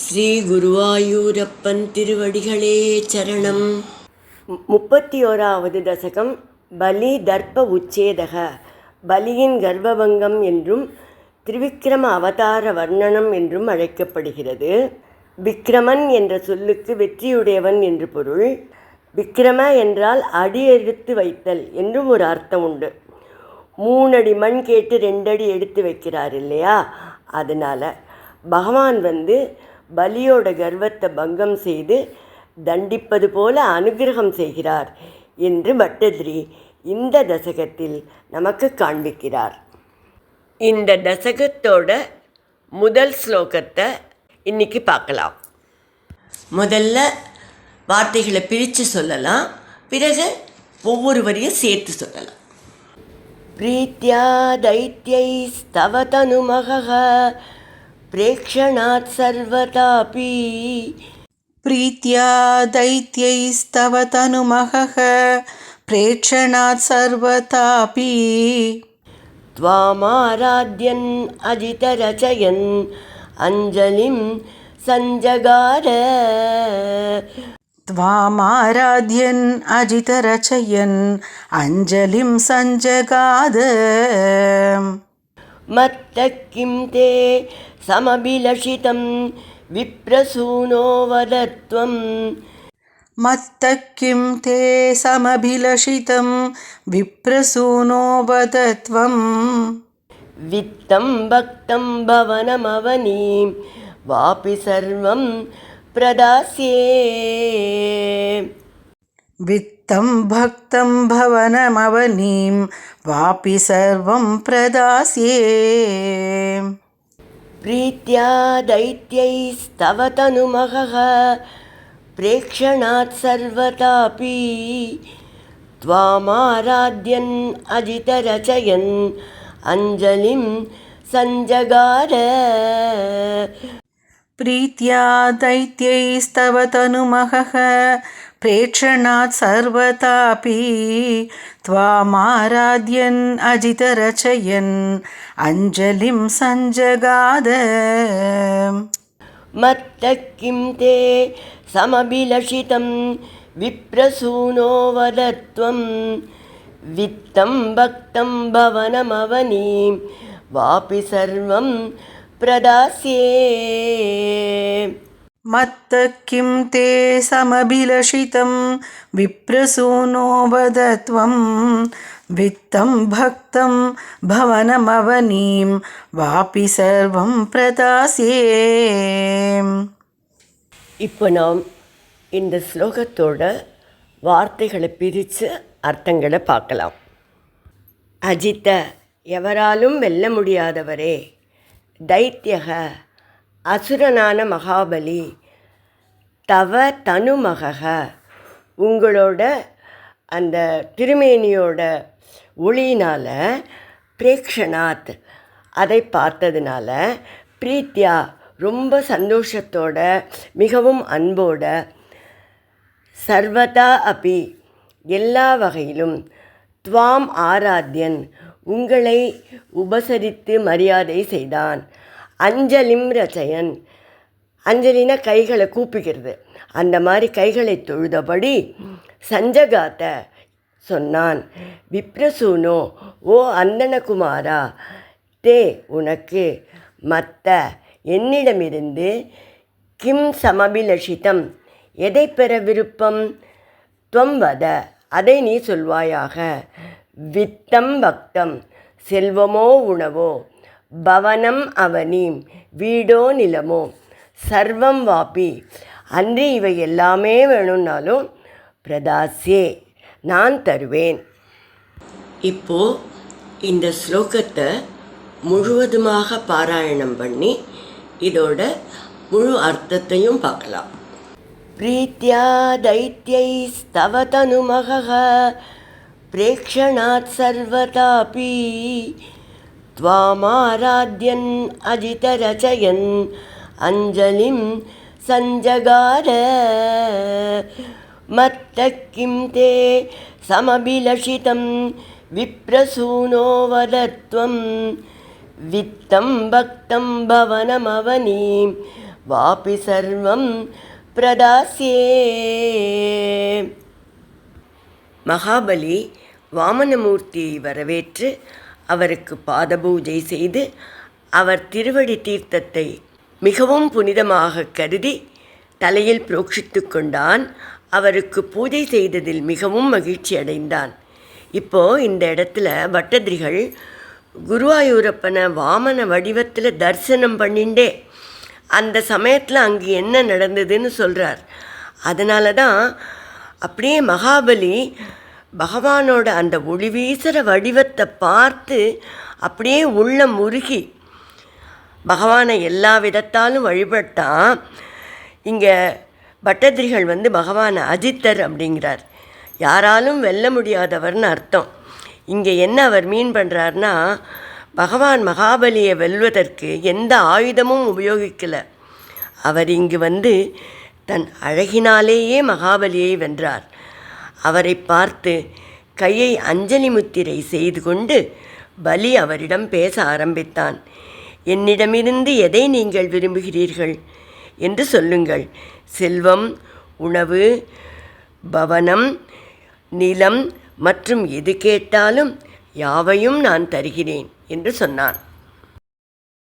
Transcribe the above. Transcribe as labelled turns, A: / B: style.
A: ஸ்ரீ குருவாயூரப்பன் திருவடிகளே சரணம். 31வது தசகம் பலி தர்ப்ப உச்சேதக. பலியின் கர்ப்பபங்கம் என்றும் திரிவிக்ரம அவதார வர்ணனம் என்றும் அழைக்கப்படுகிறது. விக்ரமன் என்ற சொல்லுக்கு வெற்றியுடையவன் என்று பொருள். விக்ரம என்றால் அடி எடுத்து வைத்தல் என்றும் ஒரு அர்த்தம் உண்டு. 3 அடி மண் கேட்டு 2 அடி எடுத்து வைக்கிறார் இல்லையா, அதனால் பகவான் பலியோட கர்வத்தை பங்கம் செய்து தண்டிப்பது போல அனுகிரகம் செய்கிறார் என்று பட்டதிரி இந்த தசகத்தில் நமக்கு காண்பிக்கிறார். இந்த தசகத்தோட முதல் ஸ்லோகத்தை இன்னைக்கு பார்க்கலாம். முதல்ல வார்த்தைகளை பிரித்து சொல்லலாம், பிறகு ஒவ்வொரு வரியும் சேர்த்து சொல்லலாம். பிரீத்யா தைத்யை ஸ்தவதனுமகः प्रेक्षणात् सर्वतापि.
B: प्रीत्या दैत्यैस्तव तनुमहः प्रेक्षणात् सर्वतापि.
A: त्वामाराध्यन् अजितरचयन् अञ्जलिं सञ्जगार.
B: त्वामाराध्यन् अजितरचयन् अञ्जलिं सञ्जगाद.
A: मत्तः किं ते समभिलषितं विप्रसूनो वद त्वं.
B: मत्तः किं ते समभिलषितं विप्रसूनो वद त्वं.
A: वित्तं भक्तं भवनमवनीं वापि सर्वं प्रदास्ये.
B: वित्तं भक्तं भवनमवनीं वापि सर्वं प्रदास्ये.
A: प्रीत्या दैत्यैस्तव तनुमहः प्रेक्षणात् सर्वतापि. त्वामाराध्यन् अजितरचयन् अञ्जलिं सञ्जगार.
B: प्रीत्या दैत्यैस्तव तनुमहः प्रेक्षणात् सर्वतापि. त्वामाराध्यन् अजितरचयन् अञ्जलिं सञ्जगाद.
A: मत्तः किं ते समभिलषितं विप्रसूनो वद त्वं. वित्तं भक्तं भवनमवनीं वापि सर्वं प्रदास्ये.
B: मत्तः किं ते समभिलषितं विप्रसूनो वद त्वं. वित्तं भक्तं भवनमवनीं वापि सर्वं प्रदास्ये.
A: இப்போ நாம் இந்த ஸ்லோகத்தோட வார்த்தைகளை பிரித்து அர்த்தங்களை பார்க்கலாம். அஜித்த, எவராலும் வெல்ல முடியாதவரே. தைத்யக, அசுரனான மகாபலி. தவ தனுமகக, உங்களோட அந்த திருமேனியோட ஒளியினால். பிரேக்ஷனாத், அதை பார்த்ததுனால. பிரீத்யா, ரொம்ப சந்தோஷத்தோட, மிகவும் அன்போட. சர்வதா அபி, எல்லா வகையிலும். துவாம் ஆராத்யன், உங்களை உபசரித்து மரியாதை செய்தான். அஞ்சலிம் ரச்சயன், அஞ்சலின கைகளை கூப்பிக்கிறது, அந்த மாதிரி கைகளை தொழுதபடி. சஞ்சகாத்த, சொன்னான். விப்ரசூனோ, ஓ அந்தனகுமாரா. தே, உனக்கு. மத்த, என்னிடமிருந்து. கிம் சமபிலஷிதம், எதை பெற விருப்பம். துவம் வத, அதை நீ சொல்வாயாக. வித்தம் பக்தம், செல்வமோ உணவோ. பவனம் அவனீம், வீடோ நிலமோ. சர்வம் வாபி, அன்றி இவை எல்லாமே வேணும்னாலும். பிரதாஸ்யே, நான் தருவேன். இப்போ இந்த ஸ்லோகத்தை முழுவதுமாக பாராயணம் பண்ணி இதோட முழு அர்த்தத்தையும் பார்க்கலாம். பிரீத்யா தைத்யைஸ்தவ தனுமகः பிரேக்ஷணாத் சர்வதாபி. त्वामाराध्यन् अजितरचयन् अञ्जलिं सञ्जगार. मत्तः किं ते समभिलषितं विप्रसूनो वद त्वं. वित्तं भक्तं भवनमवनीं வாபி சர்வம் பிரதாஸ்யே. மகாபலி வாமனமூர்த்தியை வரவேற்று அவருக்கு பாதபூஜை செய்து அவர் திருவடி தீர்த்தத்தை மிகவும் புனிதமாக கருதி தலையில் புரோக்ஷித்து கொண்டான். அவருக்கு பூஜை செய்ததில் மிகவும் மகிழ்ச்சி அடைந்தான். இப்போது இந்த இடத்துல பட்டதிரிகள் குருவாயூரப்பனை வாமன வடிவத்தில் தரிசனம் பண்ணிண்டே அந்த சமயத்தில் அங்கே என்ன நடந்ததுன்னு சொல்கிறார். அதனால தான் அப்படியே மகாபலி பகவானோட அந்த ஒளி வீசுகிற வடிவத்தை பார்த்து அப்படியே உள்ளம் உருகி பகவானை எல்லா விதத்தாலும் வழிபட்டான். இங்கே பட்டதிரிகள் பகவானை அஜித்தர் அப்படிங்கிறார், யாராலும் வெல்ல முடியாதவர்னு அர்த்தம். இங்கே என்ன அவர் மீன் பண்ணுறாருனா, பகவான் மகாபலியை வெல்வதற்கு எந்த ஆயுதமும் உபயோகிக்கலை. அவர் இங்கு தன் அழகினாலேயே மகாபலியை வென்றார். அவரை பார்த்து கையை அஞ்சலி முத்திரை செய்து கொண்டு பலி அவரிடம் பேச ஆரம்பித்தான். என்னிடமிருந்து எதை நீங்கள் விரும்புகிறீர்கள் என்று சொல்லுங்கள். செல்வம், உணவு, பவனம், நிலம் மற்றும் எது கேட்டாலும் யாவையும் நான் தருகிறேன் என்று சொன்னான்.